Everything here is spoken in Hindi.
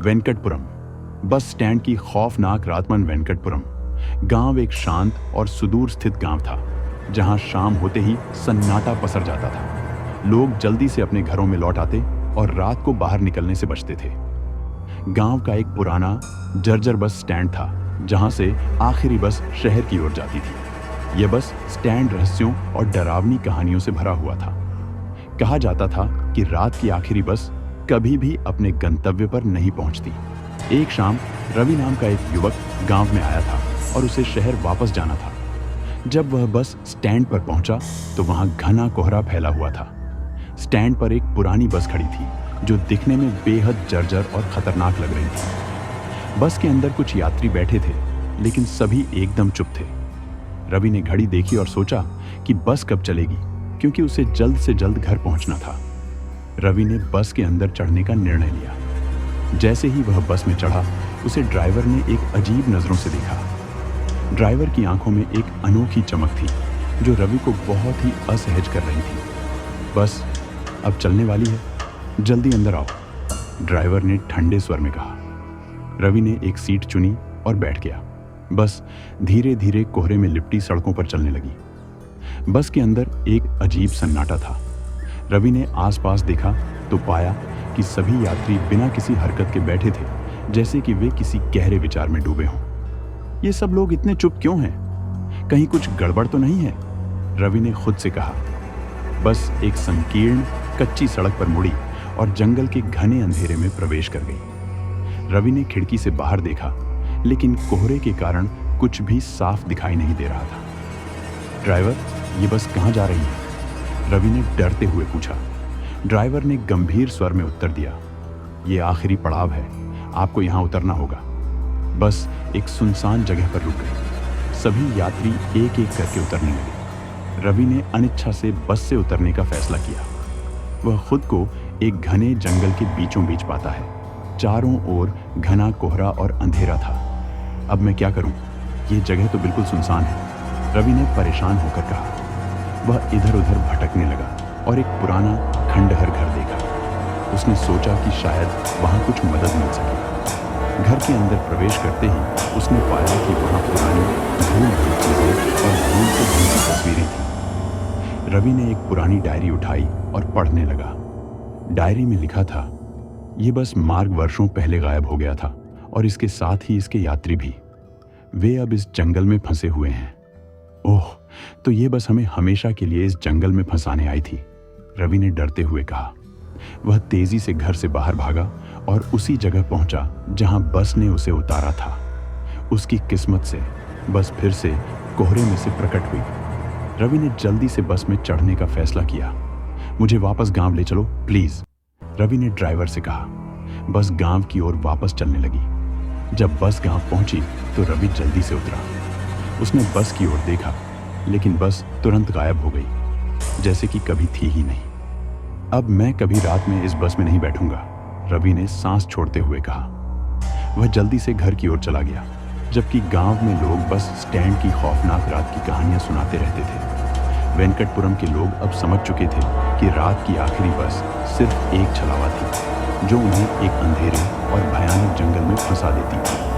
वेंकटपुरम, बस स्टैंड की खौफनाक रातमन वेंकटपुरम। गांव एक शांत और सुदूर स्थित गांव था, जहां शाम होते ही सन्नाटा पसर जाता था। लोग जल्दी से अपने घरों में लौट आते और रात को बाहर निकलने से बचते थे। गांव का एक पुराना जर्जर बस स्टैंड था, जहां से आखिरी बस शहर की ओर जाती थी। यह बस स्टैंड रहस्यों और डरावनी कहानियों से भरा हुआ था। कहा जाता था कि रात की आखिरी बस कभी भी अपने गंतव्य पर नहीं पहुंचती। एक शाम रवि नाम का एक युवक गांव में आया था और उसे शहर वापस जाना था। जब वह बस स्टैंड पर पहुंचा तो वहां घना कोहरा फैला हुआ था। स्टैंड पर एक पुरानी बस खड़ी थी, जो दिखने में बेहद जर्जर और खतरनाक लग रही थी। बस के अंदर कुछ यात्री बैठे थे, लेकिन सभी एकदम चुप थे। रवि ने घड़ी देखी और सोचा कि बस कब चलेगी, क्योंकि उसे जल्द से जल्द घर पहुंचना था। रवि ने बस के अंदर चढ़ने का निर्णय लिया। जैसे ही वह बस में चढ़ा, उसे ड्राइवर ने एक अजीब नजरों से देखा। ड्राइवर की आंखों में एक अनोखी चमक थी, जो रवि को बहुत ही असहज कर रही थी। बस अब चलने वाली है, जल्दी अंदर आओ, ड्राइवर ने ठंडे स्वर में कहा। रवि ने एक सीट चुनी और बैठ गया। बस धीरे धीरे कोहरे में लिपटी सड़कों पर चलने लगी। बस के अंदर एक अजीब सन्नाटा था। रवि ने आसपास देखा तो पाया कि सभी यात्री बिना किसी हरकत के बैठे थे, जैसे कि वे किसी गहरे विचार में डूबे हों। ये सब लोग इतने चुप क्यों हैं? कहीं कुछ गड़बड़ तो नहीं है? रवि ने खुद से कहा। बस एक संकीर्ण कच्ची सड़क पर मुड़ी और जंगल के घने अंधेरे में प्रवेश कर गई। रवि ने खिड़की से बाहर देखा, लेकिन कोहरे के कारण कुछ भी साफ दिखाई नहीं दे रहा था। ड्राइवर, ये बस कहाँ जा रही है? रवि ने डरते हुए पूछा। ड्राइवर ने गंभीर स्वर में उत्तर दिया, ये आखिरी पड़ाव है, आपको यहाँ उतरना होगा। बस एक सुनसान जगह पर रुक गई। सभी यात्री एक एक करके उतरने लगे। रवि ने अनिच्छा से बस से उतरने का फैसला किया। वह खुद को एक घने जंगल के बीचों बीच पाता है। चारों ओर घना कोहरा और अंधेरा था। अब मैं क्या करूं? ये जगह तो बिल्कुल सुनसान है, रवि ने परेशान होकर कहा। वह इधर उधर भटकने लगा और एक पुराना खंडहर घर देखा। उसने सोचा कि शायद वहां कुछ मदद मिल सके। घर के अंदर प्रवेश करते ही उसने पाया कि वहां पुरानी धूल भरी चीजें और धूल से भरी तस्वीरें थीं। रवि ने एक पुरानी डायरी उठाई और पढ़ने लगा। डायरी में लिखा था, ये बस मार्ग वर्षों पहले गायब हो गया था और इसके साथ ही इसके यात्री भी। वे अब इस जंगल में फंसे हुए हैं। ओह, तो ये बस हमें हमेशा के लिए इस जंगल में फंसाने आई थी, रवि ने डरते हुए कहा। वह तेजी से घर से बाहर भागा और उसी जगह पहुंचा जहां बस ने उसे उतारा था। उसकी किस्मत से बस फिर से कोहरे में से प्रकट हुई। रवि ने जल्दी से बस में चढ़ने का फैसला किया। मुझे वापस गांव ले चलो प्लीज, रवि ने ड्राइवर से कहा। बस गांव की ओर वापस चलने लगी। जब बस गांव पहुंची तो रवि जल्दी से उतरा। उसने बस की ओर देखा, लेकिन बस तुरंत गायब हो गई, जैसे कि कभी थी ही नहीं। अब मैं कभी रात में इस बस में नहीं बैठूंगा, रवि ने सांस छोड़ते हुए कहा। वह जल्दी से घर की ओर चला गया, जबकि गांव में लोग बस स्टैंड की खौफनाक रात की कहानियां सुनाते रहते थे। वेंकटपुरम के लोग अब समझ चुके थे कि रात की आखिरी बस सिर्फ एक छलावा थी, जो उन्हें एक अंधेरे और भयानक जंगल में फंसा देती थी।